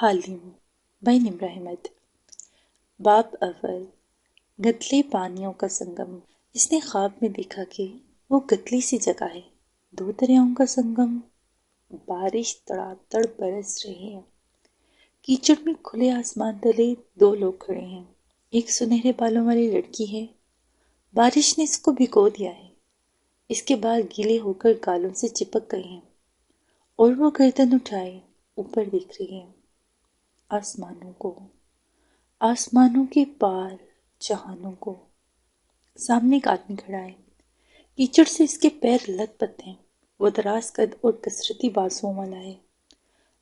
حالم by نمرہ احمد۔ باب اول، گدلے پانیوں کا سنگم۔ اس نے خواب میں دیکھا کہ وہ گدلی سی جگہ ہے، دو دریاؤں کا سنگم، بارش تڑا تڑ برس رہی ہے، کیچڑ میں کھلے آسمان تلے دو لوگ کھڑے ہیں، ایک سنہرے بالوں والی لڑکی ہے، بارش نے اس کو بھگو دیا ہے، اس کے بال گیلے ہو کر گالوں سے چپک گئے ہیں اور وہ گردن اٹھائے اوپر دیکھ رہی ہے، آسمانوں کو، آسمانوں کے پار جہانوں کو۔ سامنے ایک آدمی کھڑا ہے، کیچڑ سے اس کے پیر لت پت ہیں، وہ دراز قد اور کثرتی بازوؤں والا ہے،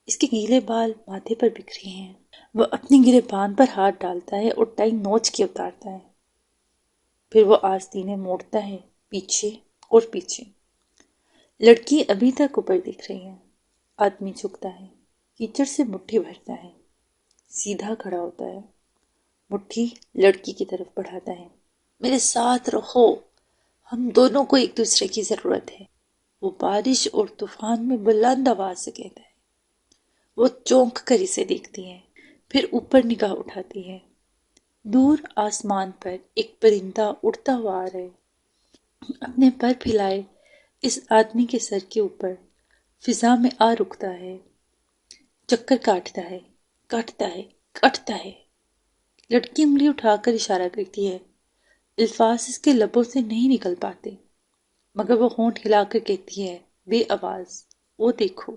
اس کے گیلے بال ماتھے پر بکھرے ہیں، وہ اپنے گریبان پر ہاتھ ڈالتا ہے اور ٹائی نوچ کے اتارتا ہے، پھر وہ آستینیں موڑتا ہے پیچھے اور پیچھے۔ لڑکی ابھی تک اوپر دیکھ رہی ہے، آدمی جھکتا ہے، کیچڑ سے مٹھی بھرتا ہے، سیدھا کھڑا ہوتا ہے، مٹھی لڑکی کی طرف بڑھاتا ہے، میرے ساتھ رہو، ہم دونوں کو ایک دوسرے کی ضرورت ہے، وہ بارش اور طوفان میں بلند آواز سے کہتا ہے۔ وہ چونک کر اسے دیکھتی ہے، پھر اوپر نگاہ اٹھاتی ہے، دور آسمان پر ایک پرندہ اڑتا ہوا آ رہا ہے، اپنے پر پھیلائے اس آدمی کے سر کے اوپر فضا میں آ رکتا ہے، چکر کاٹتا ہے، کاٹتا ہے، کاٹتا ہے۔ لڑکی انگلی اٹھا کر اشارہ کرتی ہے، الفاظ اس کے لبوں سے نہیں نکل پاتے، مگر وہ ہونٹ ہلا کر کہتی ہے بے آواز، وہ دیکھو۔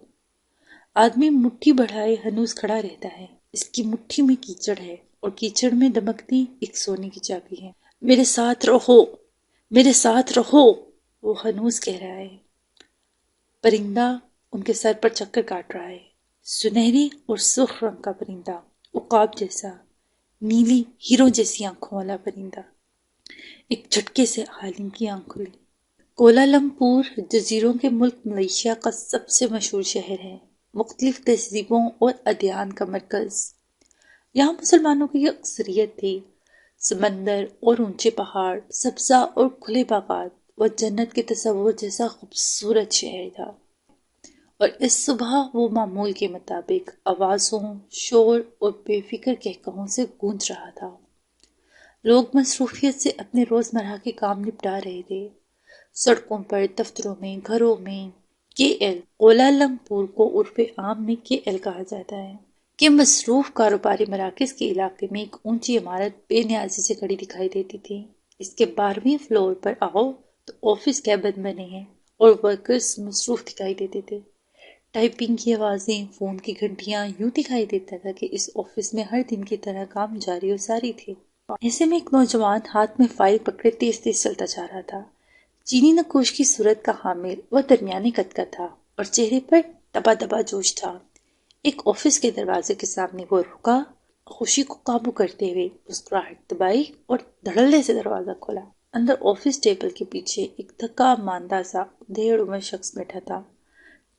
آدمی مٹھی بڑھائے ہنوز کھڑا رہتا ہے، اس کی مٹھی میں کیچڑ ہے اور کیچڑ میں دمکتی ایک سونے کی چابی ہے۔ میرے ساتھ رہو، میرے ساتھ رہو، وہ ہنوز کہہ رہا ہے۔ پرندہ ان کے سر پر چکر کاٹ رہا ہے، سنہری اور سرخ رنگ کا پرندہ، عقاب جیسا، نیلی ہیروں جیسی آنکھوں والا پرندہ۔ ایک جھٹکے سے حالم کی آنکھ کھلی۔ کوالالمپور جزیروں کے ملک ملیشیا کا سب سے مشہور شہر ہے، مختلف تہذیبوں اور ادیان کا مرکز۔ یہاں مسلمانوں کی اکثریت تھی۔ سمندر اور اونچے پہاڑ، سبزہ اور کھلے باغات، وہ جنت کے تصور جیسا خوبصورت شہر تھا۔ اور اس صبح وہ معمول کے مطابق آوازوں، شور اور بے فکر قہقہوں سے گونج رہا تھا۔ لوگ مصروفیت سے اپنے روزمرہ کے کام نپٹا رہے تھے، سڑکوں پر، دفتروں میں، گھروں میں۔ KL کوالالمپور کو عرف عام میں KL کہا جاتا ہے کہ مصروف کاروباری مراکز کے علاقے میں ایک اونچی عمارت بے نیازی سے کھڑی دکھائی دیتی تھی۔ اس کے 12ویں فلور پر آؤ تو آفس کیبن بنے ہیں اور ورکرز مصروف دکھائی دیتے تھے۔ ٹائپنگ کی آوازیں، فون کی گھنٹیاں، یوں دکھائی دیتا تھا کہ اس آفس میں ہر دن کی طرح کام جاری و ساری تھے۔ ایسے میں ایک نوجوان ہاتھ میں فائل پکڑے تیز تیز چلتا جا رہا تھا۔ چینی نقوش کی صورت کا حامل، وہ درمیانی قد کا تھا اور چہرے پر دبا دبا جوش تھا۔ ایک آفس کے دروازے کے سامنے وہ رکا، خوشی کو قابو کرتے ہوئے مسکراہٹ دبائی اور دھڑلے سے دروازہ کھولا۔ اندر آفس ٹیبل کے پیچھے ایک تھکا ماندہ سا دھیڑ عمر شخص بیٹھا تھا،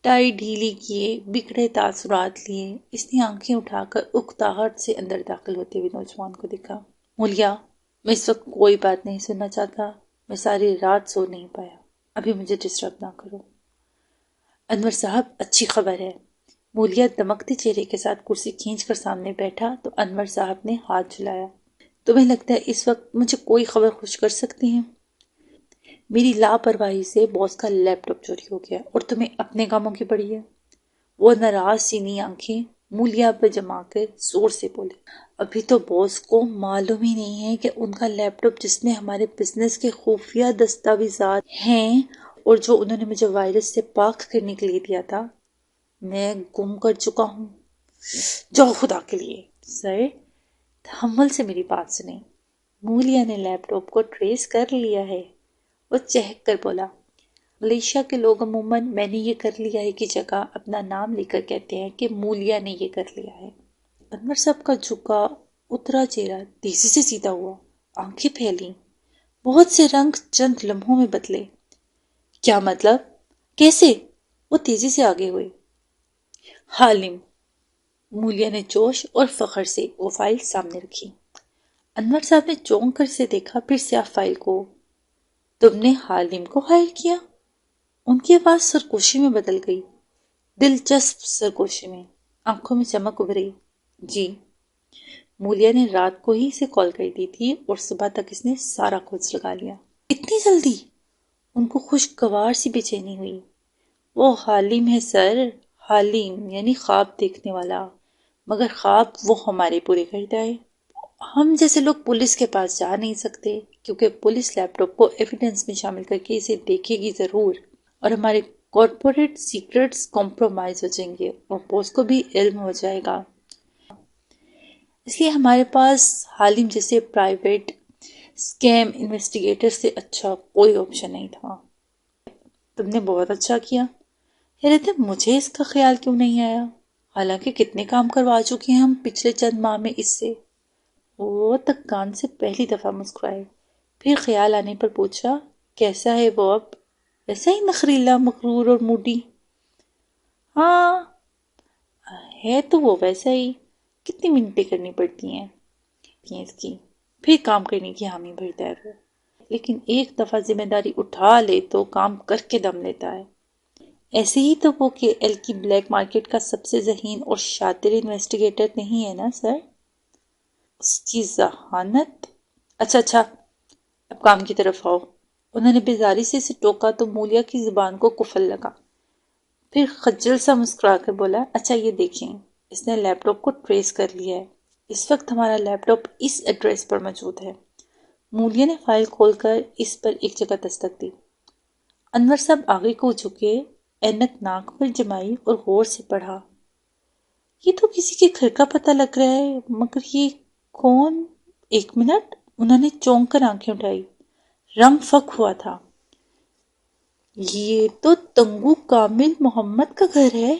ٹائی ڈھیلی کیے، بگڑے تاثرات لیے۔ اس نے آنکھیں اٹھا کر اکتاہٹ سے اندر داخل ہوتے ہوئے نوجوان کو دیکھا۔ مولیا، میں اس وقت کوئی بات نہیں سننا چاہتا، میں ساری رات سو نہیں پایا، ابھی مجھے ڈسٹرب نہ کرو۔ انور صاحب، اچھی خبر ہے۔ مولیا دمکتے چہرے کے ساتھ کرسی کھینچ کر سامنے بیٹھا تو انور صاحب نے ہاتھ جھلایا۔ تمہیں لگتا ہے اس وقت مجھے کوئی خبر خوش کر سکتی ہیں؟ میری لاپرواہی سے باس کا لیپ ٹاپ چوری ہو گیا اور تمہیں اپنے کاموں کی پڑی ہے۔ وہ ناراض چینی آنکھیں مولیا پہ جما کر زور سے بولے، ابھی تو باس کو معلوم ہی نہیں ہے کہ ان کا لیپ ٹاپ جس میں ہمارے بزنس کے خفیہ دستاویزات ہیں اور جو انہوں نے مجھے وائرس سے پاک کرنے کے لیے دیا تھا، میں گم کر چکا ہوں۔ جاؤ خدا کے لیے۔ سر، تحمل سے میری بات سنیں۔ مولیا نے لیپ ٹاپ کو ٹریس کر لیا ہے، وہ چہک کر بولا۔ ملیشیا کے لوگ عموماً میں نے یہ کر لیا ہے کی جگہ اپنا نام لے کر کہتے ہیں کہ مولیا نے یہ کر لیا ہے۔ انور صاحب کا جھکا اترا چہرہ تیزی سے سیدھا ہوا، آنکھیں پھیلیں، بہت سے رنگ چند لمحوں میں بدلے۔ کیا مطلب؟ کیسے؟ وہ تیزی سے آگے ہوئے۔ حالم، مولیا نے جوش اور فخر سے وہ فائل سامنے رکھی۔ انور صاحب نے چونک کر سے دیکھا، پھر سیاہ فائل کو۔ تم نے حالم کو ہائر کیا؟ ان کی آواز سرگوشی میں بدل گئی، دلچسپ سرگوشی میں، آنکھوں میں چمک ابھری۔ جی، مولیا نے رات کو ہی اسے کال کر دی تھی اور صبح تک اس نے سارا کورس لگا لیا۔ اتنی جلدی؟ ان کو خوشگوار سی بے چینی ہوئی۔ وہ حالم ہے سر، حالم یعنی خواب دیکھنے والا، مگر خواب وہ ہمارے پورے کرتا ہے۔ ہم جیسے لوگ پولیس کے پاس جا نہیں سکتے کیونکہ پولیس لیپ ٹاپ کو ایویڈنس میں شامل کر کے اسے دیکھے گی ضرور، اور ہمارے کارپوریٹ سیکرٹس کمپرومائز ہو جائیں گے اور باس کو بھی علم ہو جائے گا۔ اس لیے ہمارے پاس حالم جیسے پرائیویٹ اسکیم انویسٹیگیٹر سے اچھا کوئی آپشن نہیں تھا۔ تم نے بہت اچھا کیا۔ حیرت ہے مجھے اس کا خیال کیوں نہیں آیا، حالانکہ کتنے کام کروا چکے ہیں ہم پچھلے چند ماہ میں اس سے۔ وہ تکان سے پہلی دفعہ مسکرائے، پھر خیال آنے پر پوچھا، کیسا ہے وہ اب؟ ایسا ہی نخریلا، مغرور اور موڈی؟ ہاں ہے تو وہ ویسا ہی، کتنی منتیں کرنی پڑتی ہیں اس کی، پھر کام کرنے کی حامی بھرتا ہے وہ، لیکن ایک دفعہ ذمہ داری اٹھا لے تو کام کر کے دم لیتا ہے۔ ایسے ہی تو وہ کے ایل کی بلیک مارکیٹ کا سب سے ذہین اور شاطر انویسٹیگیٹر نہیں ہے نا سر؟ اس کی ذہانت؟ اچھا اچھا، اب کام کی طرف آؤ۔ انہوں نے بیزاری سے اسے ٹوکا تو مولیا کی زبان کو کفل لگا، پھر خجل سا مسکرا کر بولا، اچھا یہ دیکھیں، اس نے لیپ ٹاپ کو ٹریس کر لیا ہے، اس وقت ہمارا لیپ ٹاپ اس ایڈریس پر موجود ہے۔ مولیا نے فائل کھول کر اس پر ایک جگہ دستک دی۔ انور صاحب آگے کو جھکے، اینک ناک پر جمائی اور غور سے پڑھا۔ یہ تو کسی کے گھر کا پتہ لگ رہا ہے، مگر یہ کون؟ ایک منٹ، انہوں نے چونک کر آنکھیں اٹھائی، رنگ فک ہوا تھا۔ یہ تو تنگو کامل محمد کا گھر ہے۔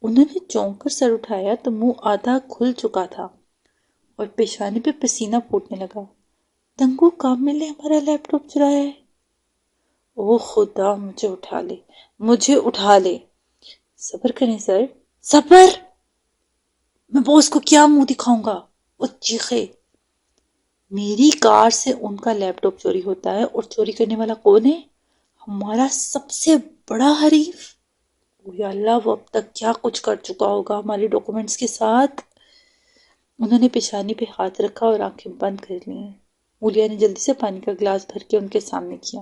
انہوں نے چونک کر سر اٹھایا تو منہ آدھا کھل چکا تھا اور پیشانی پہ پسینہ پھوٹنے لگا۔ تنگو کامل نے ہمارا لیپ ٹاپ چرایا ہے؟ او خدا، مجھے اٹھا لے، مجھے اٹھا لے۔ صبر کریں سر، صبر، میں باس کو کیا منہ دکھاؤں گا؟ وہ چیخے۔ میری کار سے ان کا لیپ ٹاپ چوری ہوتا ہے اور چوری کرنے والا کون ہے؟ ہمارا سب سے بڑا حریف۔ یا اللہ، وہ اب تک کیا کچھ کر چکا ہوگا ہمارے ڈاکومنٹس کے ساتھ۔ انہوں نے پیشانی پہ ہاتھ رکھا اور آنکھیں بند کر لیں۔ مولیا نے جلدی سے پانی کا گلاس بھر کے ان کے سامنے کیا۔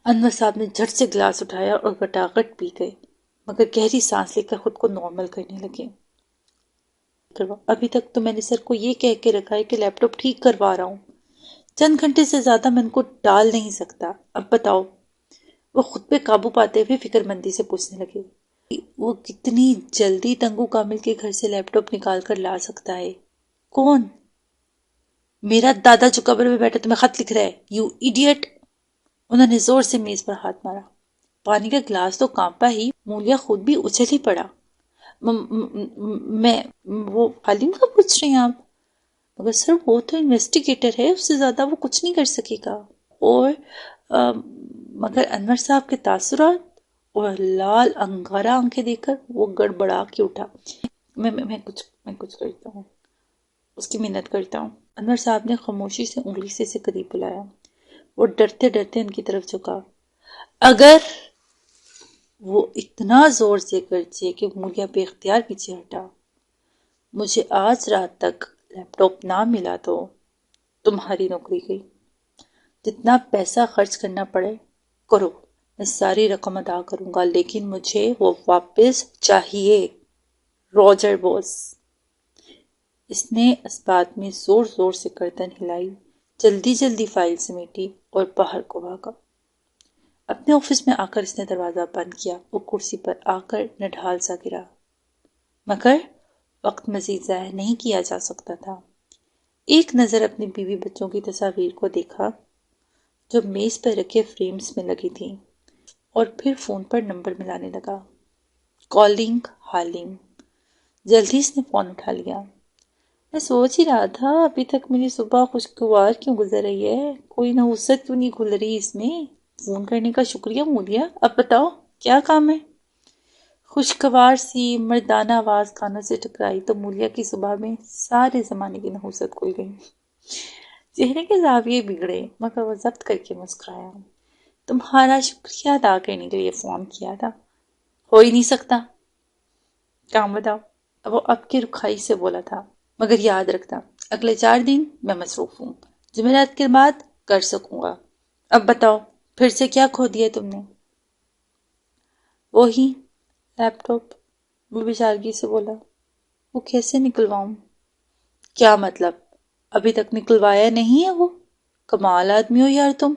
انور صاحب نے جھٹ سے گلاس اٹھایا اور گٹاگٹ پی گئے، مگر گہری سانس لے کر خود کو نارمل کرنے لگے۔ ابھی تک تو میں نے سر کو یہ کہہ کے رکھا ہے کہ لیپ ٹاپ ٹھیک کروا رہا ہوں، چند گھنٹے سے زیادہ میں ان کو ڈال نہیں سکتا۔ اب بتاؤ۔ وہ خود پہ قابو پاتے ہوئے فکر مندی سے پوچھنے لگے، وہ کتنی جلدی تنگو کامل کے گھر سے لیپ ٹاپ نکال کر لا سکتا ہے؟ کون؟ میرا دادا جو قبر میں بیٹھا تمہیں خط لکھ رہا ہے، یو ایڈیٹ۔ انہوں نے زور سے میز پر ہاتھ مارا، پانی کا گلاس تو کانپا ہی، مولیا خود بھی اچھل ہی پڑا۔ میں وہ حالم کا پوچھ رہے ہیں آپ؟ مگر سر وہ تو انویسٹیگیٹر ہے، اس سے زیادہ وہ کچھ نہیں کر سکے گا۔ اور مگر انور صاحب کے تاثرات اور لال انگارہ آنکھیں دیکھ کر وہ گڑبڑا کے اٹھا۔ میں کچھ کرتا ہوں، اس کی منت کرتا ہوں۔ انور صاحب نے خاموشی سے انگلی سے اسے قریب بلایا۔ وہ ڈرتے ڈرتے ان کی طرف جھکا۔ اگر وہ اتنا زور سے گرجے کہ مولیا بے اختیار پیچھے ہٹا، مجھے آج رات تک لیپ ٹاپ نہ ملا تو تمہاری نوکری گئی۔ جتنا پیسہ خرچ کرنا پڑے کرو، میں ساری رقم ادا کروں گا، لیکن مجھے وہ واپس چاہیے۔ روجر بوس۔ اس نے اس بات میں زور زور سے گردن ہلائی، جلدی جلدی فائل سمیٹی اور باہر کو بھاگا۔ اپنے آفس میں آ کر اس نے دروازہ بند کیا۔ وہ کرسی پر آ کر نڈھال سا گرا، مگر وقت مزید ضائع نہیں کیا جا سکتا تھا۔ ایک نظر اپنی بیوی بچوں کی تصاویر کو دیکھا جو میز پر رکھے فریمز میں لگی تھیں، اور پھر فون پر نمبر ملانے لگا۔ کالنگ حالم۔ جلدی اس نے فون اٹھا لیا۔ میں سوچ ہی رہا تھا ابھی تک میری صبح خوشگوار کیوں گزر رہی ہے، کوئی نحوست کیوں نہیں کھل رہی اس میں۔ فون کرنے کا شکریہ مولیا، اب بتاؤ کیا کام ہے؟ خوشگوار سی مردانہ آواز کانوں سے ٹکرائی تو مولیا کی صبح میں سارے زمانے کی نحوست کھل گئی۔ چہرے کے زاویے بگڑے، مگر وہ ضبط کر کے مسکرایا۔ تمہارا شکریہ ادا کرنے کے لیے فون کیا تھا۔ ہو ہی نہیں سکتا۔ کام بتاؤ۔ وہ اب کی رکھائی سے بولا تھا، مگر یاد رکھنا اگلے 4 دن میں مصروف ہوں، جمعرات کے بعد کر سکوں گا۔ اب بتاؤ پھر سے کیا کھو دیا تم نے؟ وہی لیپ ٹاپ، وہ بیچارگی سے بولا۔ وہ کیسے نکلواؤں؟ کیا مطلب؟ ابھی تک نکلوایا نہیں ہے وہ؟ کمال آدمی ہو یار تم،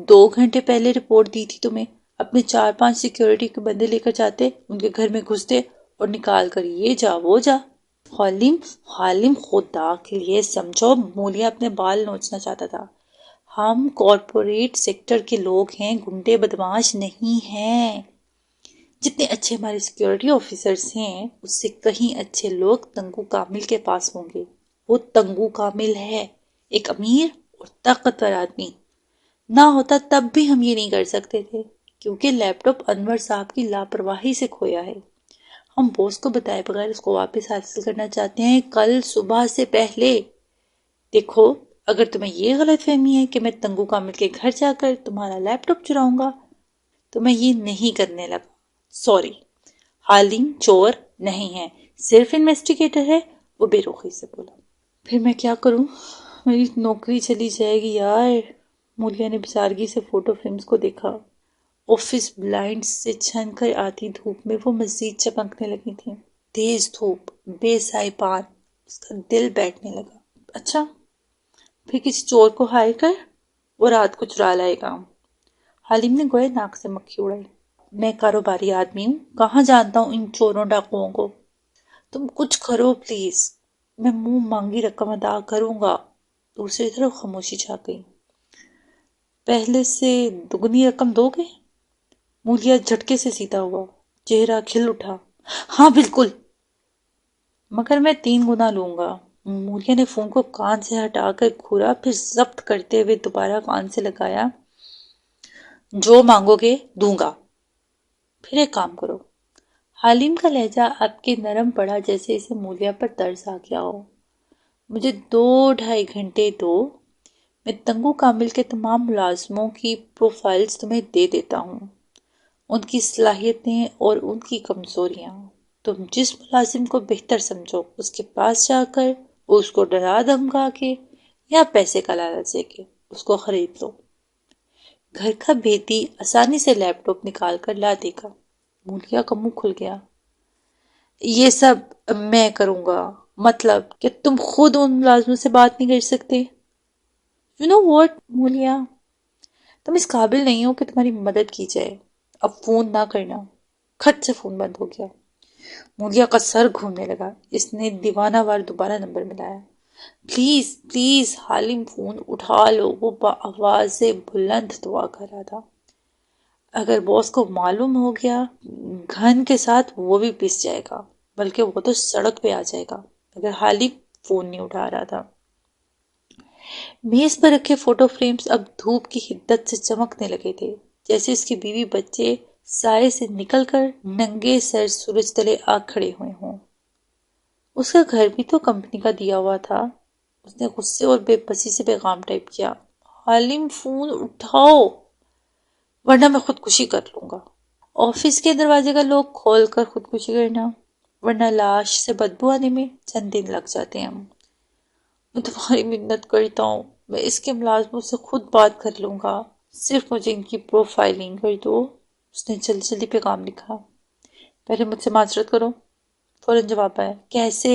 2 گھنٹے پہلے رپورٹ دی تھی تمہیں، اپنے 4 5 سیکیورٹی کے بندے لے کر جاتے، ان کے گھر میں گھستے اور نکال کر یہ جا وہ جا۔ حالم حالم خدا کے لیے سمجھو، مولیا اپنے بال نوچنا چاہتا تھا۔ ہم کارپوریٹ سیکٹر کے لوگ ہیں، گنڈے بدماش نہیں ہیں۔ جتنے اچھے ہمارے سیکیورٹی آفیسرز ہیں اس سے کہیں اچھے لوگ تنگو کامل کے پاس ہوں گے۔ وہ تنگو کامل ہے، ایک امیر اور طاقتور آدمی۔ نہ ہوتا تب بھی ہم یہ نہیں کر سکتے تھے، کیونکہ لیپ ٹاپ انور صاحب کی لاپرواہی سے کھویا ہے۔ ہم باس کو بتائے بغیر اس کو واپس حاصل کرنا چاہتے ہیں، کل صبح سے پہلے۔ دیکھو اگر تمہیں یہ غلط فہمی ہے کہ میں تنگو کامل کے گھر جا کر تمہارا لیپ ٹاپ چراؤں گا تو میں یہ نہیں کرنے لگا۔ سوری، حالم چور نہیں ہے، صرف انویسٹیگیٹر ہے، وہ بے رخی سے بولا۔ پھر میں کیا کروں؟ میری نوکری چلی جائے گی یار۔ مولیا نے بیچارگی سے فوٹو فریمز کو دیکھا۔ آفس بلائنڈ سے چھن کر آتی دھوپ میں وہ مزید چمکنے لگی تھیں۔ تیز دھوپ، بے سائبان، اس کا دل بیٹھنے لگا۔ اچھا پھر کسی چور کو ہائر کر وہ رات کو چرا لائے گا۔ حالم نے گوئے ناک سے مکھی اڑائی۔ میں کاروباری آدمی ہوں، کہاں جانتا ہوں ان چوروں ڈاکوؤں کو؟ تم کچھ کرو پلیز، میں منہ مانگی رقم ادا کروں گا۔ دوسری طرف خاموشی چھا گئی۔ پہلے سے دگنی رقم دو گے؟ مولیا جھٹکے سے سیدھا ہوا، چہرہ کھل اٹھا۔ ہاں بالکل، مگر میں 3 گنا لوں گا۔ مولیا نے فون کو کان سے ہٹا کر گھورا، پھر ضبط کرتے ہوئے دوبارہ کان سے لگایا۔ جو مانگو گے دوں گا۔ پھر ایک کام کرو۔ حالم کا لہجہ اب کے نرم پڑا جیسے اسے مولیا پر ترس آ گیا ہو۔ مجھے 2 ڈھائی گھنٹے دو، میں تنگو کامل کے تمام ملازموں کی پروفائلز تمہیں دے دیتا ہوں، ان کی صلاحیتیں اور ان کی کمزوریاں۔ تم جس ملازم کو بہتر سمجھو اس کے پاس جا کر اس کو ڈرا دھمکا کے یا پیسے کا لالچ دے کے اس کو خرید لو۔ گھر کا بھیتی آسانی سے لیپ ٹاپ نکال کر لا دے گا۔ مولیا کا منہ کھل گیا۔ یہ سب میں کروں گا؟ مطلب کہ تم خود ان ملازموں سے بات نہیں کر سکتے؟ یو نو واٹ مولیا، تم اس قابل نہیں ہو کہ تمہاری مدد کی جائے۔ اب فون نہ کرنا۔ کھٹ سے فون بند ہو گیا۔ مولیا کا سر گھومنے لگا۔ اس نے دیوانہ وار دوبارہ نمبر ملایا۔ پلیز پلیز حالم فون اٹھا لو، وہ بآواز بلند دعا کر رہا تھا۔ اگر باس کو معلوم ہو گیا گھن کے ساتھ وہ بھی پس جائے گا، بلکہ وہ تو سڑک پہ آ جائے گا اگر حالم فون نہیں اٹھا رہا تھا۔ میز پر رکھے فوٹو فریمز اب دھوپ کی حدت سے چمکنے لگے تھے، جیسے اس کی بیوی بچے سائے سے نکل کر ننگے سر سورج تلے آ کھڑے ہوئے ہوں۔ اس کا گھر بھی تو کمپنی کا دیا ہوا تھا۔ اس نے غصے اور بے بسی سے پیغام ٹائپ کیا۔ حالم فون اٹھاؤ ورنہ میں خودکشی کر لوں گا۔ آفس کے دروازے کا لوگ کھول کر خودکشی کرنا، ورنہ لاش سے بدبو آنے میں چند دن لگ جاتے ہیں۔ میں تمہاری منت کرتا ہوں، میں اس کے ملازموں سے خود بات کر لوں گا، صرف مجھے ان کی پروفائلنگ کر دو۔ اس نے جلدی جلدی پیغام لکھا۔ پہلے مجھ سے معذرت کرو۔ فوراً جواب آیا۔ کیسے؟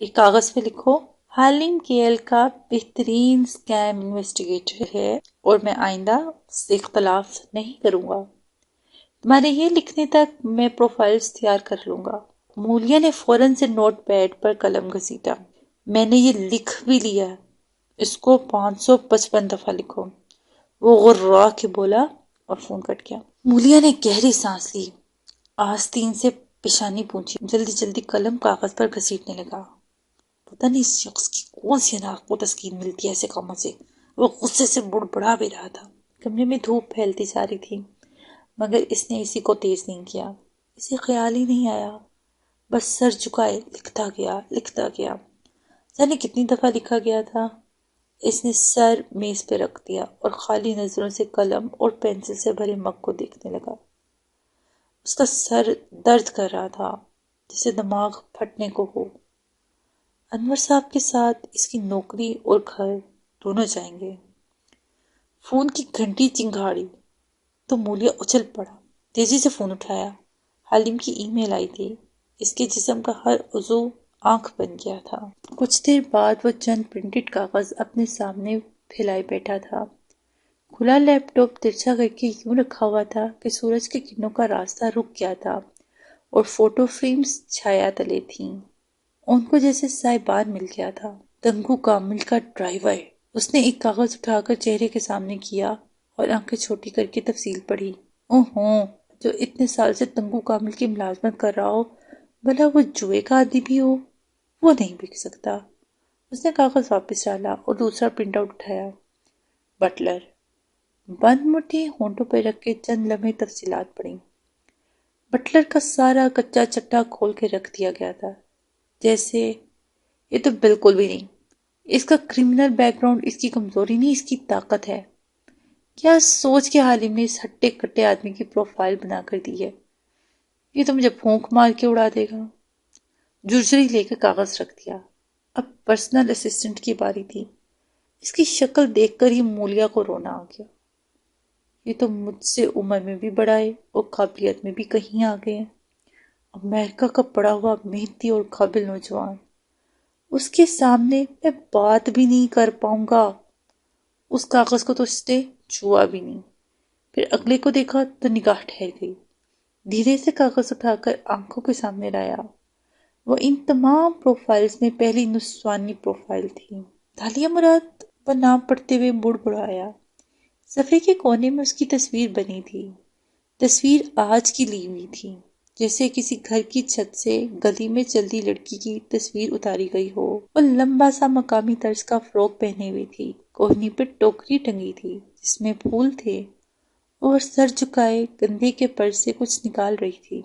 ایک کاغذ پہ لکھو۔ حالم کیل کا بہترین اسکیم انویسٹیگیٹر ہے اور میں آئندہ اس سے اختلاف نہیں کروں گا۔ تمہارے یہ لکھنے تک میں پروفائلز تیار کر لوں گا۔ مولیا نے فوراً سے نوٹ پیڈ پر قلم گھسیٹا۔ میں نے یہ لکھ بھی لیا، اس کو 555 دفعہ لکھو، وہ غرا کے بولا اور فون کٹ گیا۔ مولیا نے گہری سانس لی، آستین سے پیشانی پونچھی، جلدی جلدی قلم کاغذ پر گھسیٹنے لگا۔ پتہ نہیں اس شخص کی کون سی ناک کو تسکین ملتی ہے ایسے کاموں سے۔ وہ غصے سے بڑبڑا بھی رہا تھا۔ کمرے میں دھوپ پھیلتی جا رہی تھی، مگر اس نے اسی کو تیز نہیں کیا۔ اسے خیال ہی نہیں آیا، بس سر جھکائے لکھتا گیا لکھتا گیا۔ جانے کتنی دفعہ لکھا گیا تھا۔ اس نے سر میز پہ رکھ دیا اور خالی نظروں سے قلم اور پینسل سے بھرے مگ کو دیکھنے لگا۔ اس کا سر درد کر رہا تھا، جیسے دماغ پھٹنے کو ہو۔ انور صاحب کے ساتھ اس کی نوکری اور گھر دونوں جائیں گے۔ فون کی گھنٹی چنگھاڑی تو مولیا اچھل پڑا، تیزی سے فون اٹھایا۔ حالم کی ای میل آئی تھی۔ اس کے جسم کا ہر عضو آنکھ بن گیا تھا۔ کچھ دیر بعد وہ چند پرنٹڈ کاغذ اپنے سامنے پھیلائے بیٹھا تھا۔ کھلا لیپ ٹاپ ترچھا کر کے یوں رکھا ہوا تھا کہ سورج کی کرنوں کا راستہ رک گیا تھا اور فوٹو فریمز چھایا تلے تھیں۔ ان کو جیسے سائبان مل گیا تھا۔ تنگو کامل کا ڈرائیور۔ اس نے ایک کاغذ اٹھا کر چہرے کے سامنے کیا اور آنکھیں چھوٹی کر کے تفصیل پڑھی۔ اوہوں، جو اتنے سال سے تنگو کامل کی ملازمت کر رہا ہو، بھلا وہ جوئے کا عادی بھی ہو، وہ نہیں بک سکتا۔ اس نے کاغذ واپس ڈالا اور دوسرا پرنٹ آؤٹ اٹھایا۔ بٹلر۔ بند مٹھی ہونٹوں پہ رکھ کے چند لمحے تفصیلات پڑھیں۔ بٹلر کا سارا کچا چٹا کھول کے رکھ دیا گیا تھا، جیسے یہ تو بالکل بھی نہیں، اس کا کرمنل بیک گراؤنڈ اس کی کمزوری نہیں، اس کی طاقت ہے۔ کیا سوچ کے حالم نے اس ہٹے کٹے آدمی کی پروفائل بنا کر دی ہے؟ یہ تو مجھے پھونک مار کے اڑا دے گا۔ جرجری لے کے کاغذ رکھ دیا۔ اب پرسنل اسسٹنٹ کی باری تھی۔ اس کی شکل دیکھ کر ہی مولیا کو رونا آ گیا۔ یہ تو مجھ سے عمر میں بھی بڑا ہے اور قابلیت میں بھی کہیں آگے ہے۔ امریکہ کا پڑا ہوا محنتی اور قابل نوجوان، اس کے سامنے میں بات بھی نہیں کر پاؤں گا۔ اس کاغذ کو تو اس نے چھوا بھی نہیں۔ پھر اگلے کو دیکھا تو نگاہ ٹھہر گئی۔ دھیرے سے کاغذ اٹھا کر آنکھوں کے سامنے لایا۔ وہ ان تمام پروفائلز میں پہلی نسوانی پروفائل تھی۔ دالیہ مراد وہ نام پڑھتے ہوئے بڑبڑایا۔ صفحے کے کونے میں اس کی تصویر بنی تھی۔ تصویر آج کی لی ہوئی تھی، جیسے کسی گھر کی چھت سے گلی میں چلتی لڑکی کی تصویر اتاری گئی ہو۔ وہ لمبا سا مقامی طرز کا فراک پہنے ہوئی تھی۔ کوہنی پہ ٹوکری ٹنگی تھی جس میں پھول تھے اور سر جھکائے کندھے کے پرس سے کچھ نکال رہی تھی۔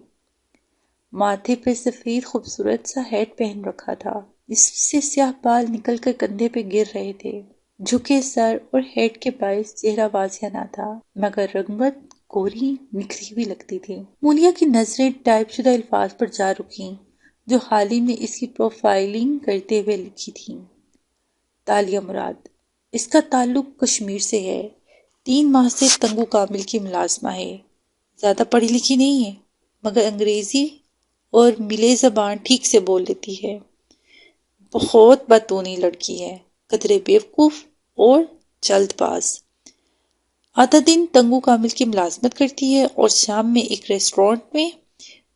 ماتھے پہ سفید خوبصورت سا ہیٹ پہن رکھا تھا جس سے سیاہ بال نکل کر کندھے پہ گر رہے تھے۔ جھکے سر اور ہیٹ کے باعث چہرہ واضح نہ تھا، مگر رنگت گوری نکھری ہوئی لگتی تھی۔ مولیا کی نظریں ٹائپ شدہ الفاظ پر جا رکیں جو حالم نے اس کی پروفائلنگ کرتے ہوئے لکھی تھیں۔ دالیہ مراد، اس کا تعلق کشمیر سے ہے، 3 ماہ سے تنگو کامل کی ملازمہ ہے، زیادہ پڑھی لکھی نہیں ہے، مگر انگریزی اور ملے زبان ٹھیک سے بول لیتی ہے۔ بہت باتونی لڑکی ہے، قدرے بیوقوف اور جلد باز۔ آدھا دن تنگو کامل کی ملازمت کرتی ہے اور شام میں ایک ریسٹورانٹ میں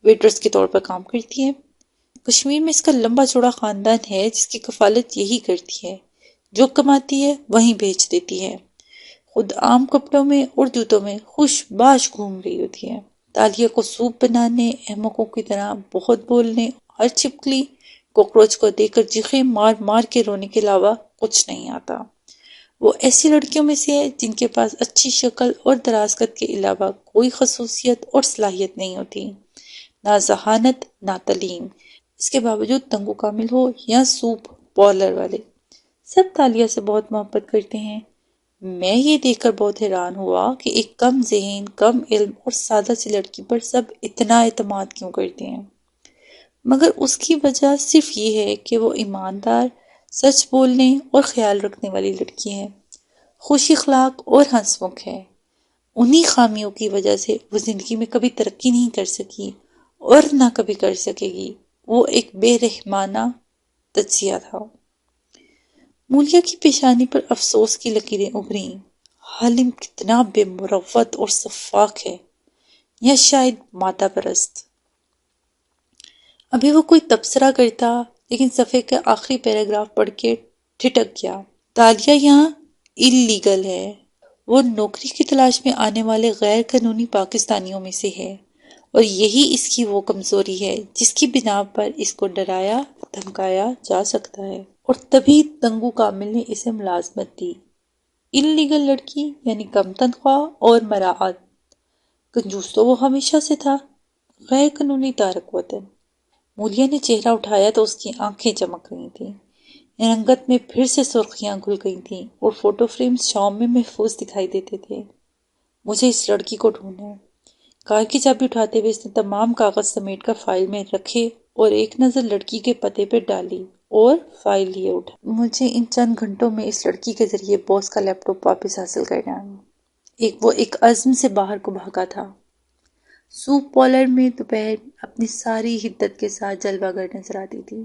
ویٹرس کے طور پر کام کرتی ہے۔ کشمیر میں اس کا لمبا چوڑا خاندان ہے جس کی کفالت یہی کرتی ہے، جو کماتی ہے وہیں بیچ دیتی ہے۔ خود عام کپڑوں میں اور جوتوں میں خوش باش گھوم رہی ہوتی ہے۔ دالیہ کو سوپ بنانے، احمقوں کی طرح بہت بولنے، ہر چھپکلی کوکروچ کو دیکھ کر چیخیں مار مار کے رونے کے علاوہ کچھ نہیں آتا۔ وہ ایسی لڑکیوں میں سے ہے جن کے پاس اچھی شکل اور دراز قد کے علاوہ کوئی خصوصیت اور صلاحیت نہیں ہوتی، نہ ذہانت نہ تعلیم۔ اس کے باوجود تنگو کامل ہو یا سوپ پارلر والے، سب دالیہ سے بہت محبت کرتے ہیں۔ میں یہ دیکھ کر بہت حیران ہوا کہ ایک کم ذہن، کم علم اور سادہ سی لڑکی پر سب اتنا اعتماد کیوں کرتے ہیں، مگر اس کی وجہ صرف یہ ہے کہ وہ ایماندار، سچ بولنے اور خیال رکھنے والی لڑکی ہے، خوش اخلاق اور ہنس مکھ ہے۔ انہی خامیوں کی وجہ سے وہ زندگی میں کبھی ترقی نہیں کر سکی اور نہ کبھی کر سکے گی۔ وہ ایک بے رحمانہ تجزیہ تھا۔ مولیا کی پیشانی پر افسوس کی لکیریں ابھریں۔ حالم کتنا بے مروت اور سفاک ہے، یا شاید مادہ پرست۔ ابھی وہ کوئی تبصرہ کرتا لیکن صفحے کا آخری پیراگراف پڑھ کے ٹھٹک گیا۔ دالیہ یہاں اللیگل ہے۔ وہ نوکری کی تلاش میں آنے والے غیر قانونی پاکستانیوں میں سے ہے اور یہی اس کی وہ کمزوری ہے جس کی بنا پر اس کو ڈرایا دھمکایا جا سکتا ہے۔ اور تبھی تنگو کامل نے اسے ملازمت دی۔ اللیگل لڑکی یعنی کم تنخواہ اور مراعات۔ کنجوس تو وہ ہمیشہ سے تھا، غیر قانونی تارک وطن۔ مولیا نے چہرہ اٹھایا تو اس کی آنکھیں چمک رہی تھیں، رنگت میں پھر سے سرخیاں گھل گئی تھیں اور فوٹو فریمز شام میں محفوظ دکھائی دیتے تھے۔ مجھے اس لڑکی کو ڈھونڈنا ہے۔ کار کی چابی اٹھاتے ہوئے اس نے تمام کاغذ سمیٹ کر فائل میں رکھے اور ایک نظر لڑکی کے پتے پہ ڈالی اور فائل لیے اٹھا۔ مجھے ان چند گھنٹوں میں اس لڑکی کے ذریعے باس کا لیپ ٹاپ واپس حاصل کرنا ہے۔ وہ ایک عزم سے باہر کو بھاگا تھا۔ سوپ پارلر میں دوپہر اپنی ساری حدت کے ساتھ جلوہ گر نظر آتی تھی۔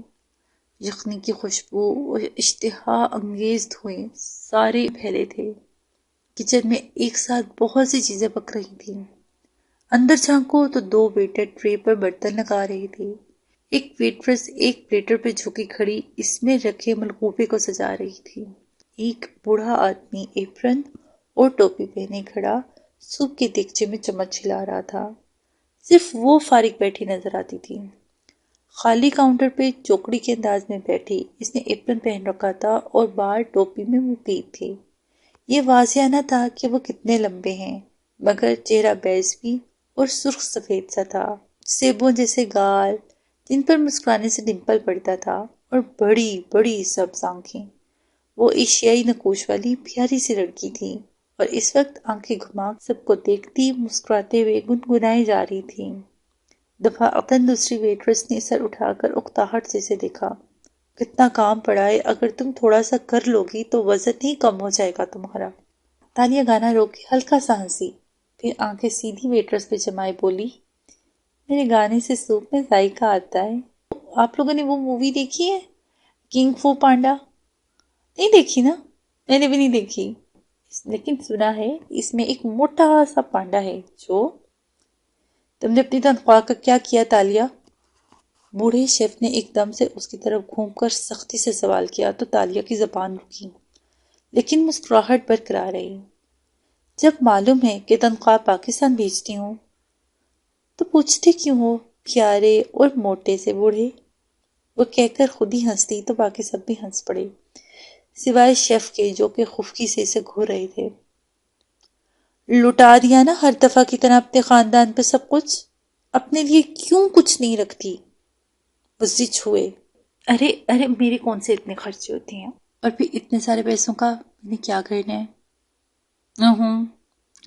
یخنی کی خوشبو اور اشتہا انگیز دھوئیں سارے پھیلے تھے۔ کچن میں ایک ساتھ بہت سی چیزیں پک رہی تھیں۔ اندر جھانکو تو 2 ویٹر ٹرے پر برتن لگا رہے تھے۔ ایک ویٹرس ایک پلیٹر پہ جھکی کھڑی اس میں رکھے ملغوبے کو سجا رہی تھی۔ ایک بوڑھا آدمی ایپرن اور ٹوپی پہنے کھڑا سوپ کے دیگچے میں چمچ ہلا رہا تھا۔ صرف وہ فارغ بیٹھی نظر آتی تھی۔ خالی کاؤنٹر پہ چوکڑی کے انداز میں بیٹھی، اس نے ایپرن پہن رکھا تھا اور بال ٹوپی میں مفید تھے۔ یہ واضح نہ تھا کہ وہ کتنے لمبے ہیں، مگر چہرہ بیضوی اور سرخ سفید سا تھا، سیبوں جیسے گال جن پر مسکرانے سے ڈمپل پڑتا تھا، اور بڑی بڑی سبز آنکھیں۔ وہ ایشیائی نقوش والی پیاری سی لڑکی تھی اور اس وقت آنکھیں گھما سب کو دیکھتی مسکراتے ہوئے گنگنائی جا رہی تھی۔ دفعتاً دوسری ویٹرس نے سر اٹھا کر اکتاہٹ سے دیکھا۔ کتنا کام پڑا ہے، اگر تم تھوڑا سا کر لوگی تو وزن ہی کم ہو جائے گا تمہارا۔ تالیہ گانا روک کے ہلکا سا ہنسی، پھر آنکھیں سیدھی ویٹرس پہ جمائے بولی، میرے گانے سے سوپ میں ذائقہ آتا ہے۔ آپ لوگوں نے وہ مووی دیکھی ہے کنگ فو پانڈا؟ نہیں دیکھی نا؟ میں نے بھی نہیں دیکھی، لیکن سنا ہے اس میں ایک موٹا سا پانڈا ہے جو… تم نے اپنی تنخواہ کا کیا کیا تالیہ؟ بوڑھے شیف نے ایک دم سے اس کی طرف گھوم کر سختی سے سوال کیا تو تالیہ کی زبان رکی، لیکن مسکراہٹ برقرار رہی۔ جب معلوم ہے کہ تنخواہ پاکستان بھیجتی ہوں تو پوچھتے کیوں ہو پیارے اور موٹے سے بوڑھے؟ وہ کہہ کر خود ہی ہنس دی تو باقی سب بھی ہنس پڑے، سوائے شیف کے جو کہ خفکی سے اسے گھور رہے تھے۔ لٹا دیا نا ہر دفعہ کی طرح اپنے خاندان پہ سب کچھ؟ اپنے لیے کیوں کچھ نہیں رکھتی؟ بزدل چھوئے۔ ارے میرے کون سے اتنے خرچے ہوتے ہیں، اور پھر اتنے سارے پیسوں کا میں نے کیا کرنا ہے؟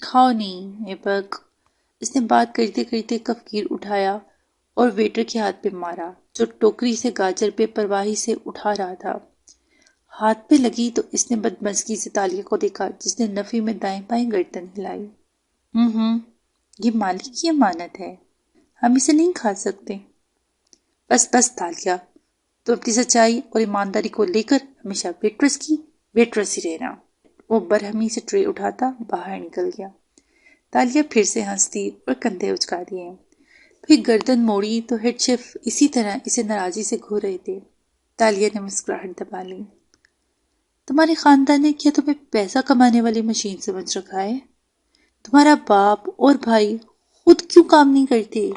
کھاؤ نہیں ایپک۔ اس نے بات کرتے کرتے کفگیر اٹھایا اور ویٹر کے ہاتھ پہ مارا جو ٹوکری سے گاجر پہ پرواہی سے اٹھا رہا تھا۔ ہاتھ پہ لگی تو اس نے بدمزگی سے تالیہ کو دیکھا جس نے نفی میں دائیں بائیں گردن ہلائی۔ یہ مالک کی امانت ہے، ہم اسے نہیں کھا سکتے۔ بس تالیہ، تو اپنی سچائی اور ایمانداری کو لے کر ہمیشہ ویٹرس ہی رہنا۔ وہ برہمی سے ٹرے اٹھاتا باہر نکل گیا۔ تالیہ پھر سے ہنستی اور کندھے اچکا دیے، پھر گردن موڑی تو ہیڈ شیف اسی طرح اسے ناراضی سے گھور رہے تھے۔ تالیہ نے مسکراہٹ دبا لی۔ تمہارے خاندان نے کیا تمہیں پیسہ کمانے والی مشین سمجھ رکھا ہے؟ تمہارا باپ اور بھائی خود کیوں کام نہیں کرتے؟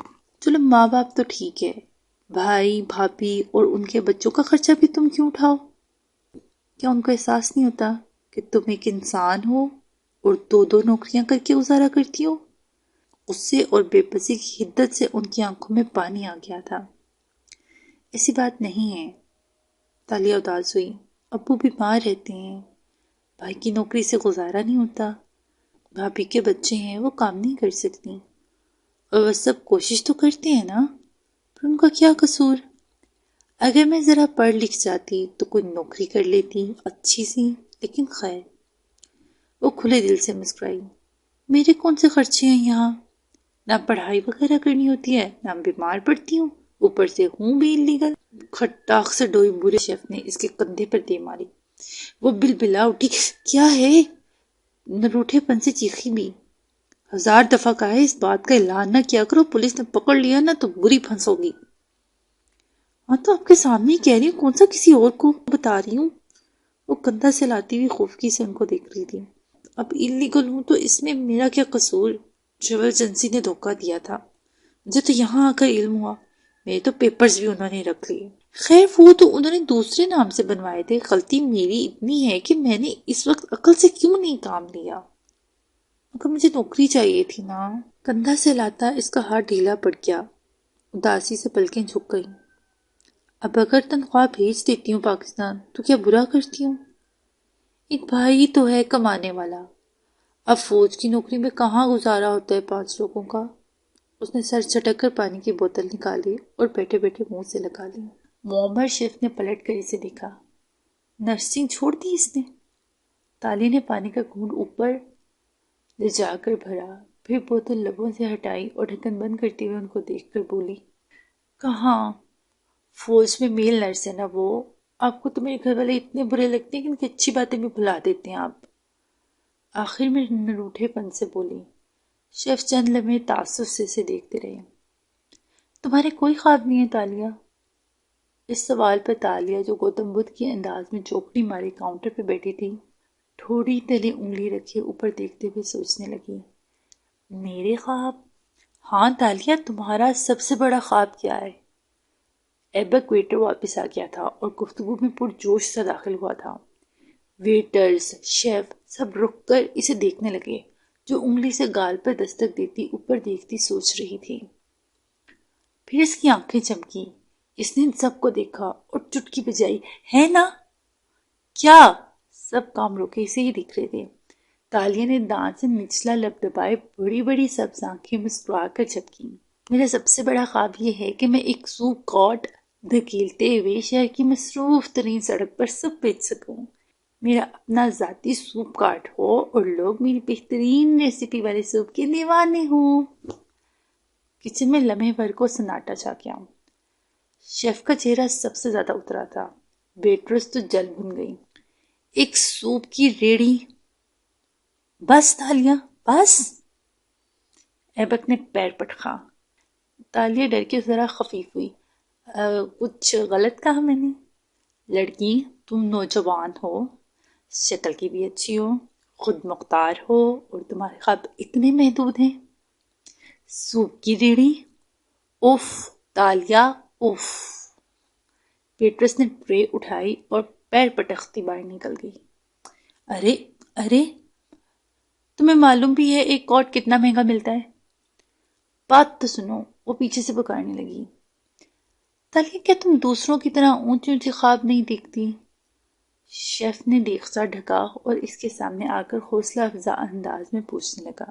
چلو ماں باپ تو ٹھیک ہے، بھائی بھابھی اور ان کے بچوں کا خرچہ بھی تم کیوں اٹھاؤ؟ کیا ان کو احساس نہیں ہوتا کہ تم ایک انسان ہو اور 2 نوکریاں کر کے گزارا کرتی ہو؟ غصے اور بے بسی کی حدت سے ان کی آنکھوں میں پانی آ گیا تھا۔ ایسی بات نہیں ہے۔ تالیہ اداس ہوئی۔ ابو بیمار رہتے ہیں، بھائی کی نوکری سے گزارا نہیں ہوتا، بھابھی کے بچے ہیں وہ کام نہیں کر سکتی، اور وہ سب کوشش تو کرتے ہیں نا، پر ان کا کیا قصور؟ اگر میں ذرا پڑھ لکھ جاتی تو کوئی نوکری کر لیتی اچھی سی، لیکن خیر۔ وہ کھلے دل سے مسکرائی۔ میرے کون سے خرچے ہیں یہاں؟ نہ پڑھائی وغیرہ کرنی ہوتی ہے، نہ بیمار پڑتی ہوں، اوپر سے ہوں بھی الیگل۔ کھٹاخ سے ڈوئی بوڑھے شیف نے اس کے کندھے پر دے ماری۔ وہ بلبلا اٹھی۔ کیا ہے؟ نروٹھے پن سے چیخی بھی۔ 1000 دفعہ کہا ہے اس بات کا اعلان نہ کیا کرو، پولیس نے پکڑ لیا نا تو بری پھنسو گی۔ ہاں تو آپ کے سامنے ہی کہہ رہی ہوں، کون سا کسی اور کو بتا رہی ہوں؟ وہ کندھا سے لاتی ہوئی خوفکی سے ان کو دیکھ رہی تھی۔ اب الیگل ہوں تو اس میں میرا کیا قصور؟ ٹریول ایجنسی نے دھوکہ دیا تھا، مجھے تو یہاں آ کر علم ہوا، میرے تو پیپرز بھی انہوں نے رکھ لیے۔ خیر وہ تو انہوں نے دوسرے نام سے بنوائے تھے، غلطی میری اتنی ہے کہ میں نے اس وقت عقل سے کیوں نہیں کام لیا؟ مگر مجھے نوکری چاہیے تھی نا۔ کندھا سے لاتا اس کا ہاتھ ڈھیلا پڑ گیا، اداسی سے پلکیں جھک گئیں۔ اب اگر تنخواہ بھیج دیتی ہوں پاکستان تو کیا برا کرتی ہوں؟ ایک بھائی تو ہے کمانے والا، اب فوج کی نوکری میں کہاں گزارا ہوتا ہے 5 لوگوں کا؟ اس نے سر چٹک کر پانی کی بوتل نکالی اور بیٹھے بیٹھے منہ سے لگا لی۔ معمر شیف نے پلٹ کر اسے دیکھا۔ نرسنگ چھوڑ دی اس نے؟ تالیہ نے پانی کا گھونٹ اوپر لے جا کر بھرا، پھر بوتل لبوں سے ہٹائی اور ڈھکن بند کرتے ہوئے ان کو دیکھ کر بولی، کہاں؟ فوج میں میل نرس ہے نا وہ۔ آپ کو تو میرے گھر والے اتنے برے لگتے ہیں کہ ان کی اچھی باتیں بھی بھلا دیتے ہیں آپ۔ آخر میں نروٹھے پن سے بولی۔ شیف چند لمحے تعصب سے اسے دیکھتے رہے۔ تمہارے کوئی خواب نہیں ہے تالیہ؟ اس سوال پر تالیہ، جو گوتم بدھ کے انداز میں چوکڑی مارے کاؤنٹر پہ بیٹھی تھی، تھوڑی تلے انگلی رکھے اوپر دیکھتے ہوئے سوچنے لگی۔ میرے خواب؟ ہاں تالیہ، تمہارا سب سے بڑا خواب کیا ہے؟ ایبک ویٹر واپس آ گیا تھا اور گفتگو میں پرجوش سا داخل ہوا تھا۔ ویٹرز، شیف سب رک کر اسے دیکھنے لگے، جو انگلی سے گال پر دستک دیتی اوپر دیکھتی سوچ رہی تھی۔ پھر اس کی آنکھیں چمکی، اس نے ان سب کو دیکھا اور چٹکی بجائی، ہے نا؟ کیا؟ سب کام روکے اسے ہی دیکھ رہے تھے۔ تالیہ نے دانت سے نچلا لب دبائے بڑی بڑی سبز آنکھیں مسکرا کر جھپکی۔ میرا سب سے بڑا خواب یہ ہے کہ میں ایک سوپ کارٹ دھکیلتے ہوئے شہر کی مصروف ترین سڑک پر سب بیچ سکوں۔ میرا اپنا ذاتی سوپ کارٹ ہو اور لوگ میری بہترین ریسیپی والے سوپ کے دیوانے ہوں۔ کچن میں لمحے بھر کو سناٹا چھا گیا۔ شیف کا چہرہ سب سے زیادہ اترا تھا۔ ویٹرس تو جل بھن گئی۔ ایک سوپ کی ریڑھی؟ بس تالیہ بس۔ ایبک نے پیر پٹکا۔ تالیہ ڈر کے ذرا خفیف ہوئی۔ کچھ غلط کہا میں نے؟ لڑکی، تم نوجوان ہو، شکل کی بھی اچھی ہو، خود مختار ہو اور تمہارے خواب اتنے محدود ہیں۔ سوپ کی ریڑھی؟ اوف تالیہ اوف۔ ویٹرس نے ٹرے اٹھائی اور پیر پٹکتی باہر نکل گئی۔ ارے ارے، تمہیں معلوم بھی ہے ایک کارٹ کتنا مہنگا ملتا ہے؟ بات تو سنو، وہ پیچھے سے پکارنے لگی۔ تالیہ، کیا تم دوسروں کی طرح اونچے اونچے خواب نہیں دیکھتی؟ شیف نے دیگچا ڈھکا اور اس کے سامنے آ کر حوصلہ افزا انداز میں پوچھنے لگا،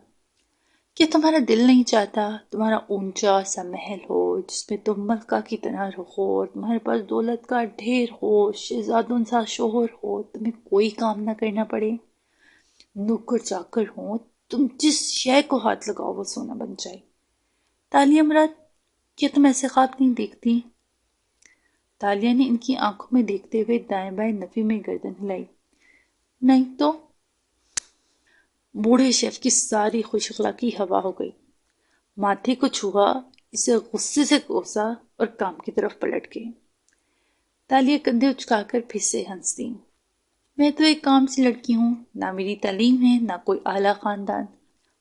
کیا تمہارا دل نہیں چاہتا تمہارا اونچا سا محل ہو جس میں تم ملکہ کی طرح رہو اور تمہارے پاس دولت کا ڈھیر ہو، شہزادوں سا شوہر ہو، تمہیں کوئی کام نہ کرنا پڑے، نوکر چاکر ہو، تم جس شے کو ہاتھ لگاؤ وہ سونا بن جائے؟ تالیہ مراد، کیا تم ایسے خواب نہیں دیکھتی؟ تالیہ نے ان کی آنکھوں میں دیکھتے ہوئے دائیں بائیں نفی میں گردن ہلائی۔ نہیں تو؟ بوڑھے شیف کی ساری خوش اخلاقی ہوا ہو گئی۔ ماتھے کو چھوا، اسے غصے سے کوسا اور کام کی طرف پلٹ گئی۔ تالیہ کندھے اچکا کر پھر سے ہنس دی۔ میں تو ایک کام سی لڑکی ہوں، نہ میری تعلیم ہے نہ کوئی اعلیٰ خاندان،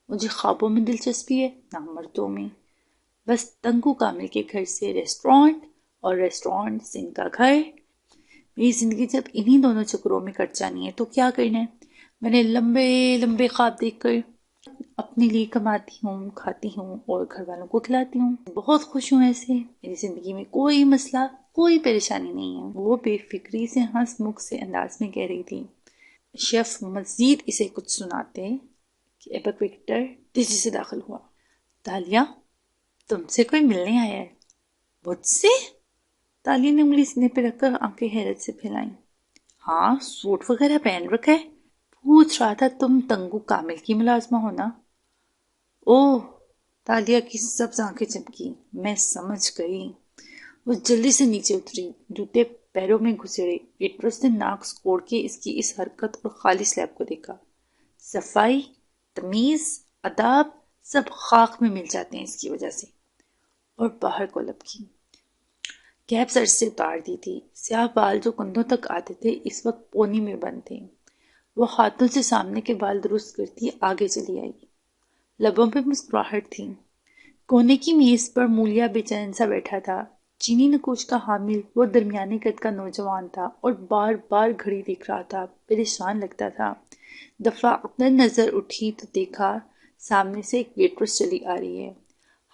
مجھے خوابوں میں دلچسپی ہے نہ مردوں میں، بس تنگو کامل کے گھر سے ریسٹورانٹ اور ریسٹورانٹ سے ان کا گھر۔ میری زندگی جب انہی دونوں چکروں میں کٹ جانی ہے تو کیا کرنا ہے؟ میں نے لمبے لمبے خواب دیکھ کر اپنے لیے کماتی ہوں، کھاتی ہوں اور گھر والوں کو کھلاتی ہوں، بہت خوش ہوں ایسے، میری زندگی میں کوئی مسئلہ کوئی پریشانی نہیں ہے۔ وہ بے فکری سے ہنس مکھ سے انداز میں کہہ رہی تھی۔ شیف مزید اسے کچھ سناتے کہ ایبک ویٹر تیزی سے داخل ہوا۔ تالیہ، تم سے کوئی ملنے آیا ہے؟ مجھ سے؟ تالیہ نے انگلی سینے پہ رکھ کر آنکھیں حیرت سے پھیلائیں۔ ہاں، سوٹ وغیرہ پہن رکھا ہے، پوچھ رہا تھا تم تنگو کامل کی ملازمہ ہونا۔ اوہ، تالیہ کی سبز آنکھیں چمکی، میں سمجھ گئی۔ وہ جلدی سے نیچے اتری، جوتے پیروں میں گھسیڑے۔ ویٹرس نے ناک سکوڑ کے اس کی اس حرکت اور خالص لیب کو دیکھا۔ صفائی، تمیز، آداب سب خاک میں مل جاتے ہیں اس کی وجہ سے۔ اور باہر کو لپکی، کیپ سر سے اتار دی تھی، سیاہ بال جو کندھوں تک آتے تھے اس وقت پونی میں بند تھے۔ وہ ہاتھوں سے سامنے کے بال درست کرتی آگے چلی آئی، لبوں پہ مسکراہٹ تھی۔ کونے کی میز پر مولیا بے چین سا بیٹھا تھا، چینی نکوش کا حامل وہ درمیانے قد کا نوجوان تھا اور بار بار گھڑی دیکھ رہا تھا، پریشان لگتا تھا۔ دفعتاً نظر اٹھی تو دیکھا سامنے سے ایک ویٹرس چلی آ رہی ہے۔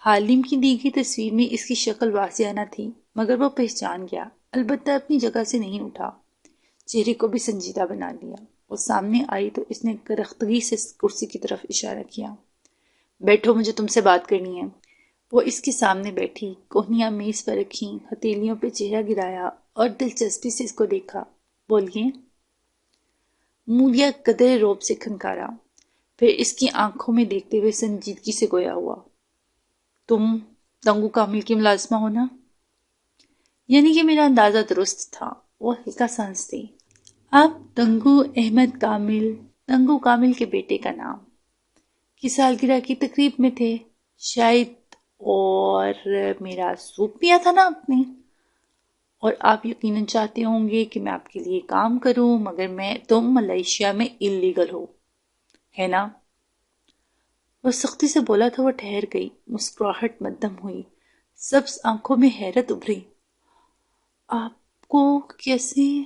حالم کی دی گئی تصویر میں اس کی شکل واضح نہ تھی مگر وہ پہچان گیا، البتہ اپنی جگہ سے نہیں اٹھا، چہرے کو بھی سنجیدہ بنا لیا۔ وہ سامنے آئی تو اس نے کرختگی سے کرسی کی طرف اشارہ کیا۔ بیٹھو، مجھے تم سے بات کرنی ہے۔ وہ اس کے سامنے بیٹھی، کوہنیاں میز پر رکھیں، ہتھیلیوں پہ چہرہ گرایا اور دلچسپی سے اس کو دیکھا۔ بولیے؟ مولیا قدرے روب سے کھنکارا، پھر اس کی آنکھوں میں دیکھتے ہوئے سنجیدگی سے گویا ہوا۔ تم دنگو کامل کی ملازمہ ہونا؟ یعنی کہ میرا اندازہ درست تھا۔ وہ ہلکا سانس دی۔ آپ دنگو احمد کامل، دنگو کامل کے بیٹے کا نام کی سالگرہ کی تقریب میں تھے شاید، اور میرا سوپ پیا تھا نا آپ نے؟ اور آپ یقیناً چاہتے ہوں گے کہ میں آپ کے لیے کام کروں، مگر تم ملائیشیا میں اللیگل ہو، ہے نا؟ وہ سختی سے بولا تھا۔ وہ ٹھہر گئی، مسکراہٹ مدھم ہوئی، سبز آنکھوں میں حیرت ابھری۔ آپ کو کیسے؟